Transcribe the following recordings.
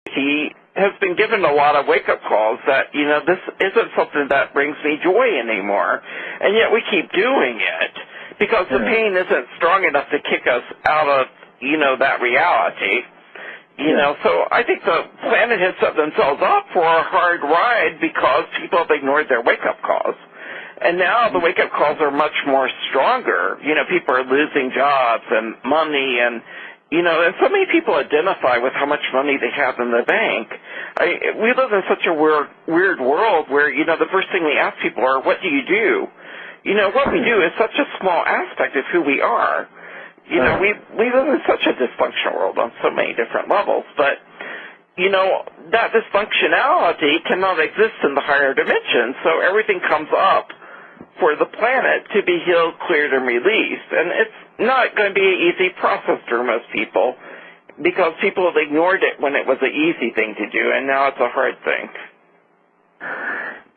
he has been given a lot of wake-up calls that, this isn't something that brings me joy anymore. And yet we keep doing it because the pain isn't strong enough to kick us out of, that reality. So I think the planet has set themselves up for a hard ride because people have ignored their wake-up calls. And now the wake-up calls are much more stronger. People are losing jobs and money and so many people identify with how much money they have in the bank. We live in such a weird world where, the first thing we ask people are, what do you do? What we do is such a small aspect of who we are. We live in such a dysfunctional world on so many different levels, but, that dysfunctionality cannot exist in the higher dimensions, so everything comes up for the planet to be healed, cleared, and released. And it's not going to be an easy process for most people because people have ignored it when it was an easy thing to do, and now it's a hard thing.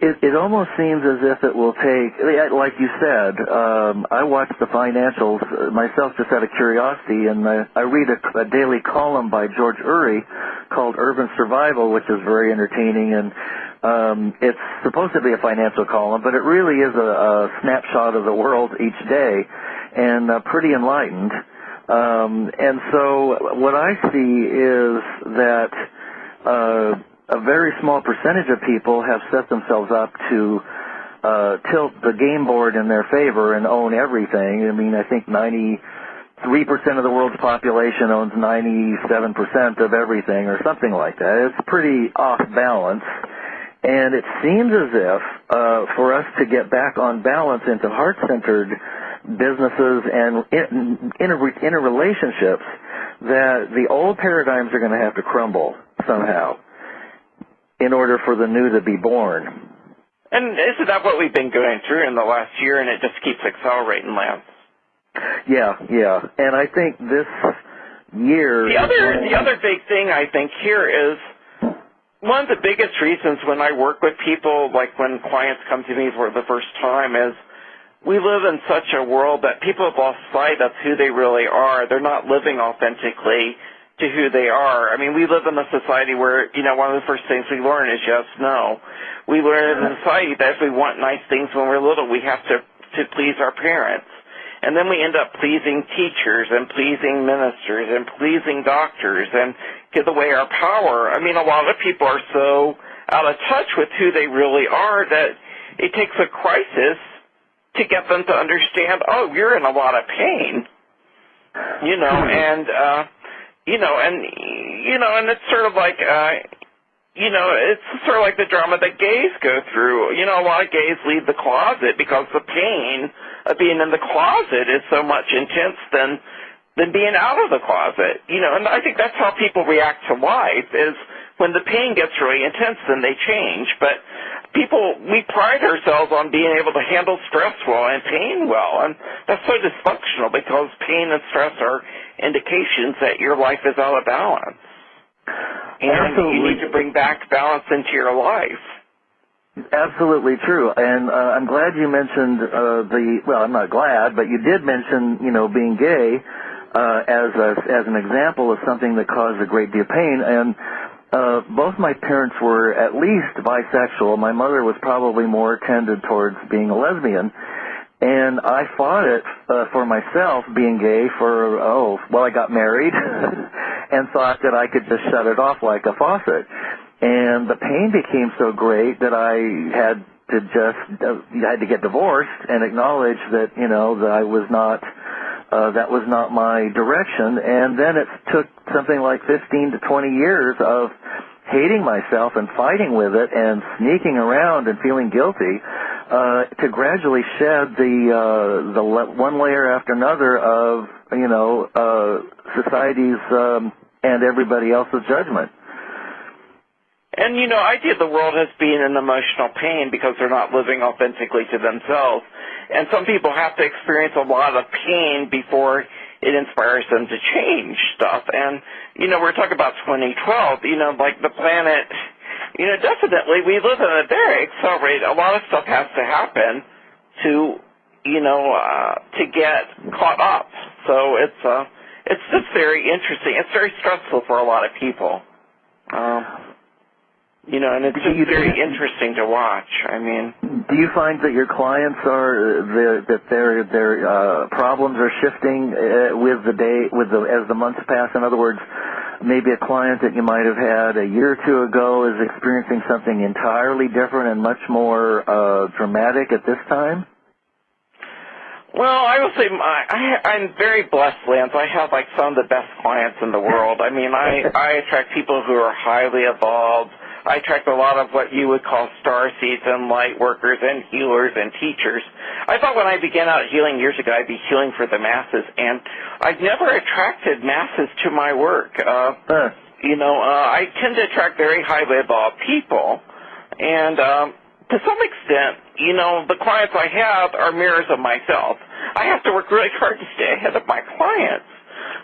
It almost seems as if it will take, like you said, I watch the financials myself just out of curiosity, and I read a daily column by George Urey called Urban Survival, which is very entertaining, and it's supposed to be a financial column, but it really is a snapshot of the world each day, and pretty enlightened. And so what I see is that a very small percentage of people have set themselves up to tilt the game board in their favor and own everything. I mean, I think 93% of the world's population owns 97% of everything or something like that. It's pretty off balance. And it seems as if for us to get back on balance into heart-centered businesses and interrelationships, that the old paradigms are going to have to crumble somehow in order for the new to be born. And isn't that what we've been going through in the last year, and it just keeps accelerating, Lance? Yeah. And I think this year... The other big thing I think here is one of the biggest reasons when I work with people, like when clients come to me for the first time, is we live in such a world that people have lost sight of who they really are. They're not living authentically to who they are. I mean, we live in a society where, one of the first things we learn is yes, no. We learn in a society that if we want nice things when we're little, we have to please our parents. And then we end up pleasing teachers and pleasing ministers and pleasing doctors and give away our power. I mean, a lot of people are so out of touch with who they really are that it takes a crisis to get them to understand, oh, you're in a lot of pain. And it's sort of like, it's sort of like the drama that gays go through. A lot of gays leave the closet because the pain of being in the closet is so much intense than being out of the closet. And I think that's how people react to life is when the pain gets really intense, then they change. But we pride ourselves on being able to handle stress well and pain well, and that's so dysfunctional because pain and stress are indications that your life is out of balance. And Absolutely. You need to bring back balance into your life. Absolutely true. And I'm glad you mentioned I'm not glad, but you did mention, being gay as an example of something that caused a great deal of pain. And both my parents were at least bisexual. My mother was probably more tended towards being a lesbian. And I fought it for myself, being gay, I got married and thought that I could just shut it off like a faucet. And the pain became so great that I had to get divorced and acknowledge that, that I was not, that was not my direction. And then it took something like 15 to 20 years of hating myself and fighting with it and sneaking around and feeling guilty to gradually shed the one layer after another of society's and everybody else's judgment. And I view the world as being in emotional pain because they're not living authentically to themselves. And some people have to experience a lot of pain before it inspires them to change stuff. And we're talking about 2012. Like the planet. Definitely we live in a very accelerated. A lot of stuff has to happen to get caught up. So it's just very interesting. It's very stressful for a lot of people. and it's just very interesting to watch. I mean, do you find that your clients that their problems are shifting as the months pass? In other words, maybe a client that you might have had a year or two ago is experiencing something entirely different and much more dramatic at this time? Well, I will say I'm very blessed, Lance. I have some of the best clients in the world. I mean, I attract people who are highly evolved. I attract a lot of what you would call starseeds and light workers and healers and teachers. I thought when I began out healing years ago, I'd be healing for the masses, and I've never attracted masses to my work. I tend to attract very highly evolved people, and to some extent, the clients I have are mirrors of myself. I have to work really hard to stay ahead of my clients.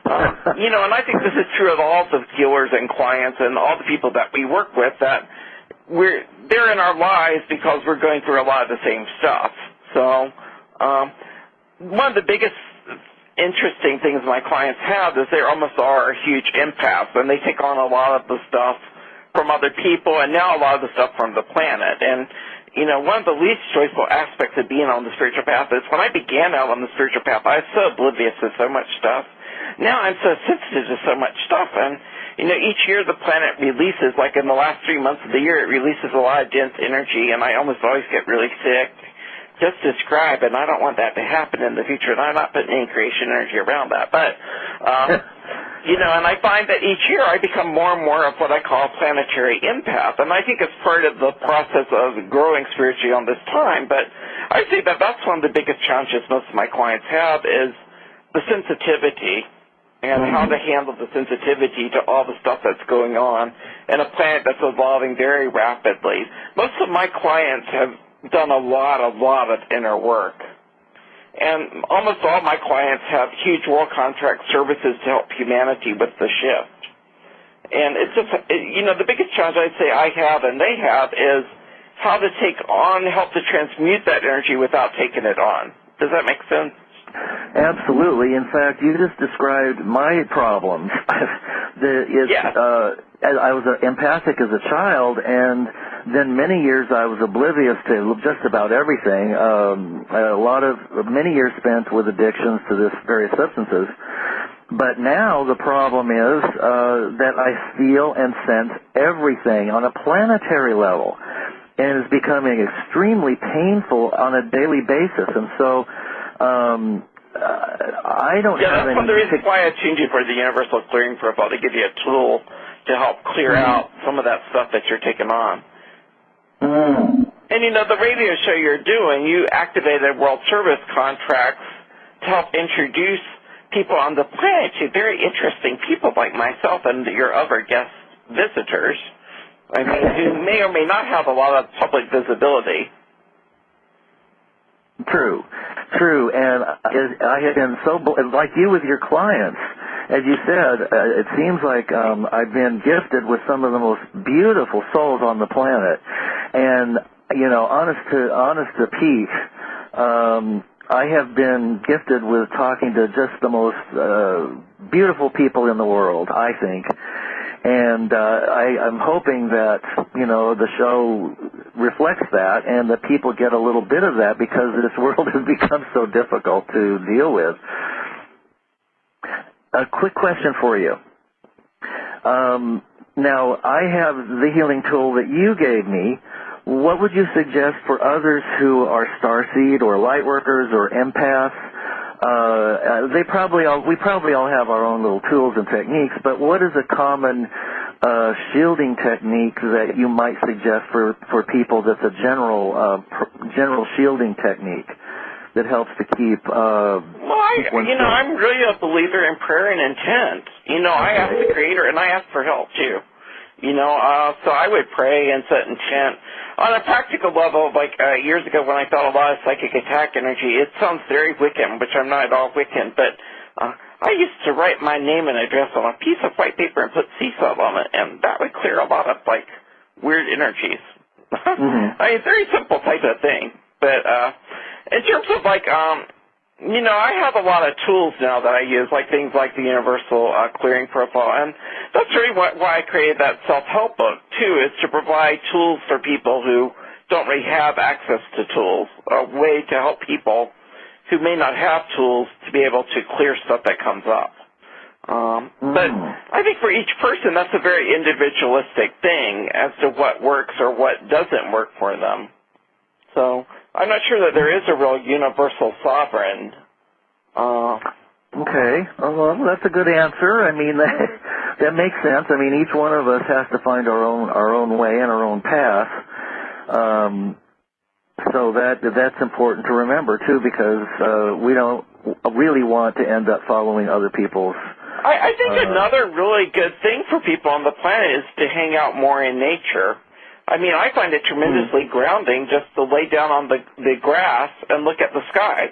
And I think this is true of all the healers and clients and all the people that we work with, that they're in our lives because we're going through a lot of the same stuff. So one of the biggest interesting things my clients have is they almost are a huge empath, and they take on a lot of the stuff from other people and now a lot of the stuff from the planet. And one of the least joyful aspects of being on the spiritual path is when I began out on the spiritual path, I was so oblivious to so much stuff. Now I'm so sensitive to so much stuff. And, each year the planet releases, like in the last 3 months of the year, it releases a lot of dense energy, and I almost always get really sick. Just describe, and I don't want that to happen in the future, and I'm not putting any creation energy around that. But, and I find that each year I become more and more of what I call a planetary empath, and I think it's part of the process of growing spiritually on this time. But I say that that's one of the biggest challenges most of my clients have is the sensitivity and how to handle the sensitivity to all the stuff that's going on in a planet that's evolving very rapidly. Most of my clients have done a lot of inner work. And almost all my clients have huge world contract services to help humanity with the shift. And it's just, the biggest challenge I'd say I have and they have is how to help to transmute that energy without taking it on. Does that make sense? Absolutely. In fact, you just described my problems. I was empathic as a child, and then many years I was oblivious to just about everything. Many years spent with addictions to this various substances. But now the problem is that I feel and sense everything on a planetary level, and it's becoming extremely painful on a daily basis. And so I don't have any... that's one of the reasons why I tuned you for the Universal Clearing Profile, to give you a tool to help clear out some of that stuff that you're taking on. And, the radio show you're doing, you activated World Service contracts to help introduce people on the planet to very interesting people like myself and your other guest visitors, who may or may not have a lot of public visibility. True, and I have been so, like you with your clients, as you said, it seems like I've been gifted with some of the most beautiful souls on the planet, and honest to Pete, I have been gifted with talking to just the most beautiful people in the world, I think. And I'm hoping that, the show reflects that and that people get a little bit of that, because this world has become so difficult to deal with. A quick question for you. Now, I have the healing tool that you gave me. What would you suggest for others who are starseed or light workers or empaths? We probably all have our own little tools and techniques, but what is a common shielding technique that you might suggest for people that's a general shielding technique that helps to keep I'm really a believer in prayer and intent. I ask the Creator, and I ask for help too. So I would pray and set intent. On a practical level, years ago when I felt a lot of psychic attack energy, it sounds very Wiccan, which I'm not at all Wiccan, but I used to write my name and address on a piece of white paper and put sea salt on it, and that would clear a lot of, weird energies. Very simple type of thing. But in terms of, I have a lot of tools now that I use, like things like the Universal Clearing Profile, and that's really why I created that self-help book, too, is to provide tools for people who don't really have access to tools, a way to help people who may not have tools to be able to clear stuff that comes up. But I think for each person, that's a very individualistic thing as to what works or what doesn't work for them. So I'm not sure that there is a real universal sovereign. Okay. Well, that's a good answer. I mean, that makes sense. I mean, each one of us has to find our own way and our own path. So that's important to remember too, because we don't really want to end up following other people's. I think another really good thing for people on the planet is to hang out more in nature. I mean, I find it tremendously grounding just to lay down on the grass and look at the sky.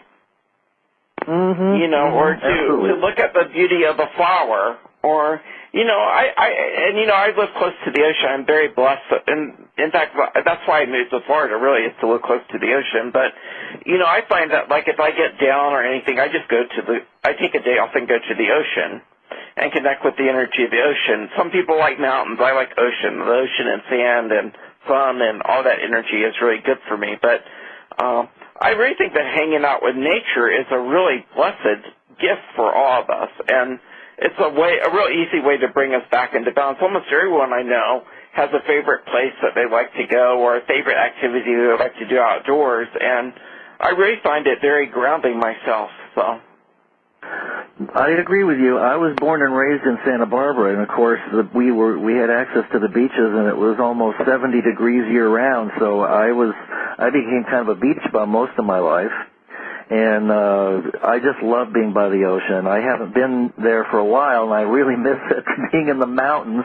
Or to look at the beauty of a flower, or I live close to the ocean. I'm very blessed, and in fact, that's why I moved to Florida. Really, is to live close to the ocean. But I find that like if I get down or anything, I just I take a day off and go to the ocean and connect with the energy of the ocean. Some people like mountains. I like ocean. The ocean and sand and sun and all that energy is really good for me. But I really think that hanging out with nature is a really blessed gift for all of us, and it's a real easy way to bring us back into balance. Almost everyone I know has a favorite place that they like to go or a favorite activity they like to do outdoors, and I really find it very grounding myself. So I agree with you. I was born and raised in Santa Barbara, and of course we had access to the beaches, and it was almost 70 degrees year round. So I became kind of a beach bum most of my life, and I just love being by the ocean. I haven't been there for a while, and I really miss it, being in the mountains.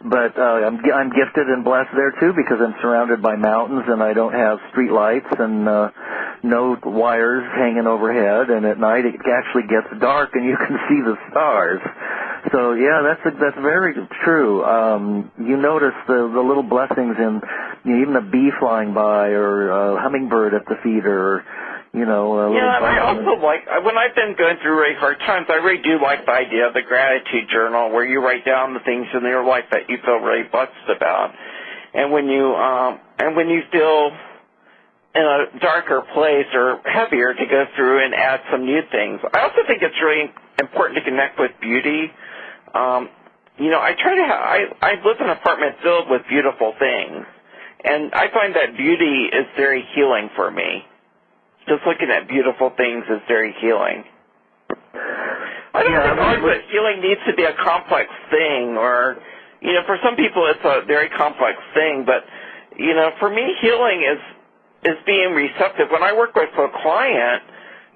But I'm gifted and blessed there too, because I'm surrounded by mountains, and I don't have street lights and no wires hanging overhead. And at night it actually gets dark, and you can see the stars. So yeah, that's very true. You notice the little blessings in even a bee flying by, or a hummingbird at the feet, or and I also like, when I've been going through really hard times, I really do like the idea of the gratitude journal, where you write down the things in your life that you feel really blessed about. And when you feel in a darker place or heavier, to go through and add some new things. I also think it's really important to connect with beauty. I live in an apartment filled with beautiful things, and I find that beauty is very healing for me. Just looking at beautiful things is very healing. I don't think that healing needs to be a complex thing, or, for some people it's a very complex thing, but, for me, healing is being receptive. When I work with a client,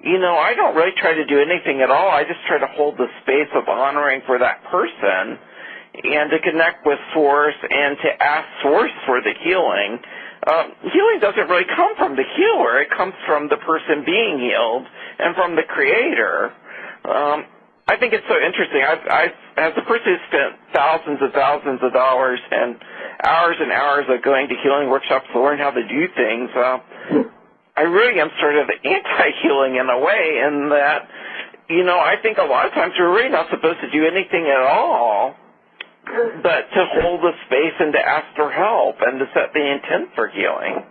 I don't really try to do anything at all. I just try to hold the space of honoring for that person and to connect with Source and to ask Source for the healing. Healing doesn't really come from the healer. It comes from the person being healed and from the Creator. I think it's so interesting. As a person who spent thousands of dollars and hours of going to healing workshops to learn how to do things, I really am sort of anti-healing in a way, in that, I think a lot of times we're really not supposed to do anything at all, but to hold the space and to ask for help and to set the intent for healing.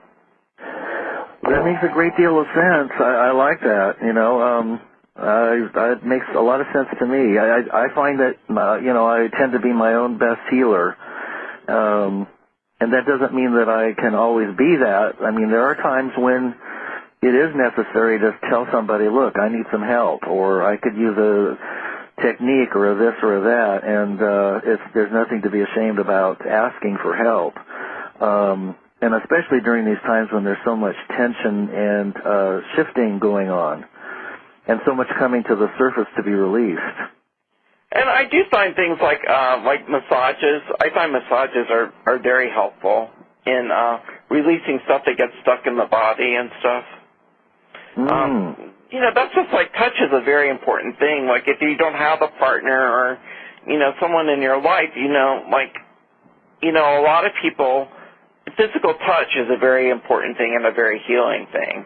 That makes a great deal of sense. I like that. It makes a lot of sense to me. I find that I tend to be my own best healer, and that doesn't mean that I can always be that. I mean, there are times when it is necessary to tell somebody, "Look, I need some help," or "I could use a technique or a this or a that," and there's nothing to be ashamed about asking for help, and especially during these times when there's so much tension and shifting going on, and so much coming to the surface to be released. And I do find things like massages. I find massages are very helpful in releasing stuff that gets stuck in the body and stuff. That's just like touch is a very important thing. Like if you don't have a partner or, someone in your life, a lot of people, physical touch is a very important thing and a very healing thing.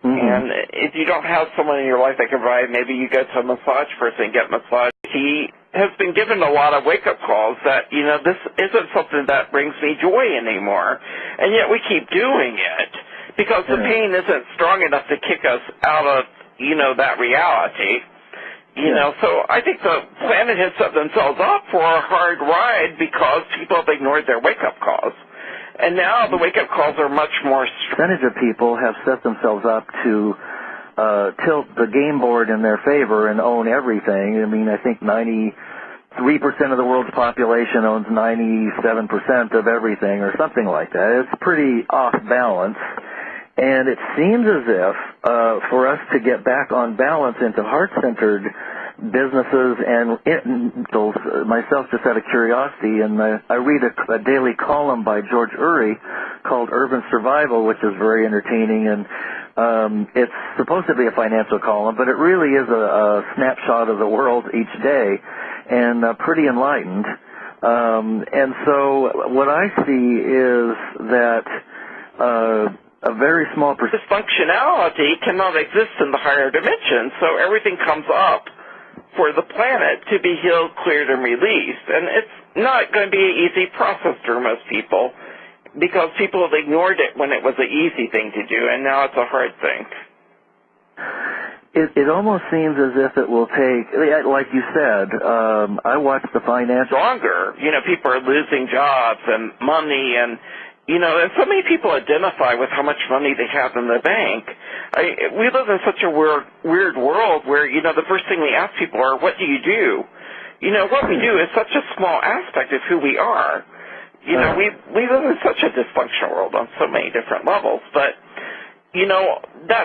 And if you don't have someone in your life that can provide, maybe you go to a massage person and get massage. He has been given a lot of wake-up calls that, this isn't something that brings me joy anymore. And yet we keep doing it because the pain isn't strong enough to kick us out of, that reality. So I think the planet has set themselves up for a hard ride because people have ignored their wake-up calls. And now the wake-up calls are much more percentage of people have set themselves up to tilt the game board in their favor and own everything. I mean, I think 93% of the world's population owns 97% of everything or something like that. It's pretty off balance. And it seems as if for us to get back on balance into heart-centered businesses and myself, just out of curiosity, and I read a daily column by George Urey called Urban Survival, which is very entertaining, and it's supposed to be a financial column, but it really is a snapshot of the world each day, and pretty enlightened. And so what I see is that a very small dysfunctionality cannot exist in the higher dimensions, so everything comes up for the planet to be healed, cleared, and released. And it's not going to be an easy process for most people because people have ignored it when it was an easy thing to do, and now it's a hard thing. It almost seems as if it will take, like you said, I watched the financial... Longer. People are losing jobs and money and and so many people identify with how much money they have in the bank. We live in such a weird world where, the first thing we ask people are, what do you do? What we do is such a small aspect of who we are. We live in such a dysfunctional world on so many different levels. But, that